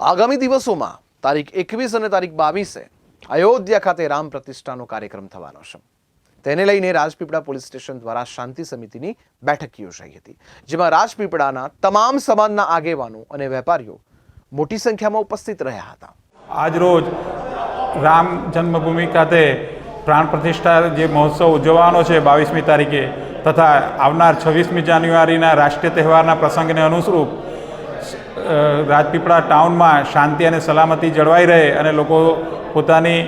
આગામી દિવસોમાં તારીખ 21 અને તારીખ 22 અયોધ્યા ખાતે રામ પ્રતિષ્ઠાનો કાર્યક્રમ થવાનો છે। તેને લઈને રાજપીપળા પોલીસ સ્ટેશન દ્વારા શાંતિ સમિતિની બેઠક યોજાઈ હતી, જેમાં રાજપીપળાના તમામ સમાજના આગેવાનો અને વેપારીઓ મોટી સંખ્યામાં ઉપસ્થિત રહ્યા હતા। આજ રોજ રામ જન્મભૂમિ ખાતે પ્રાણ પ્રતિષ્ઠા જે મહોત્સવ ઉજવવાનો છે 22મી તારીખે તથા આવનાર 26મી જાન્યુઆરીના રાષ્ટ્રીય તહેવારના પ્રસંગને અનુરૂપ રાજપીપળા ટાઉનમાં શાંતિ અને સલામતી જળવાઈ રહે અને લોકો પોતાની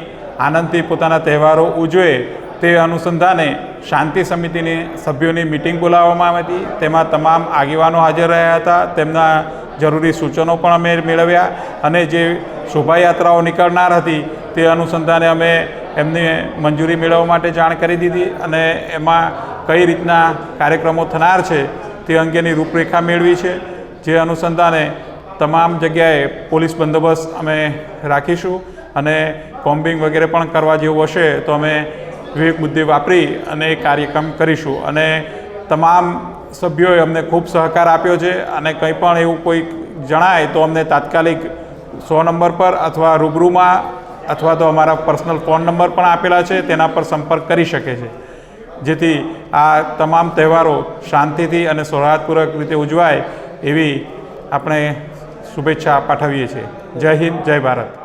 આનંદથી પોતાના તહેવારો ઉજવે તે અનુસંધાને શાંતિ સમિતિની સભ્યોની મિટિંગ બોલાવવામાં આવી હતી। તેમાં તમામ આગેવાનો હાજર રહ્યા હતા। તેમના જરૂરી સૂચનો પણ અમે મેળવ્યા અને જે શોભાયાત્રાઓ નીકળનાર હતી તે અનુસંધાને અમે એમની મંજૂરી મેળવવા માટે જાણ કરી દીધી અને એમાં કઈ રીતના કાર્યક્રમો થનાર છે તે અંગેની રૂપરેખા મેળવી છે। જે અનુસંધાને તમામ જગ્યાએ પોલીસ બંદોબસ્ત અમે રાખીશું અને કોમ્બિંગ વગેરે પણ કરવા જેવું હશે તો અમે વિવેક બુદ્ધિ વાપરી અને એ કાર્યક્રમ કરીશું અને તમામ સભ્યોએ અમને ખૂબ સહકાર આપ્યો છે અને કંઈ પણ એવું કોઈ જણાય તો અમને તાત્કાલિક 100 નંબર પર અથવા રૂબરૂમાં અથવા તો અમારા પર્સનલ ફોન નંબર પણ આપેલા છે, તેના પર સંપર્ક કરી શકે છે, જેથી આ તમામ તહેવારો શાંતિથી અને સૌહાર્દપૂર્વક રીતે ઉજવાય એવી આપણે શુભેચ્છા પાઠવીએ છીએ। જય હિન્દ, જય ભારત।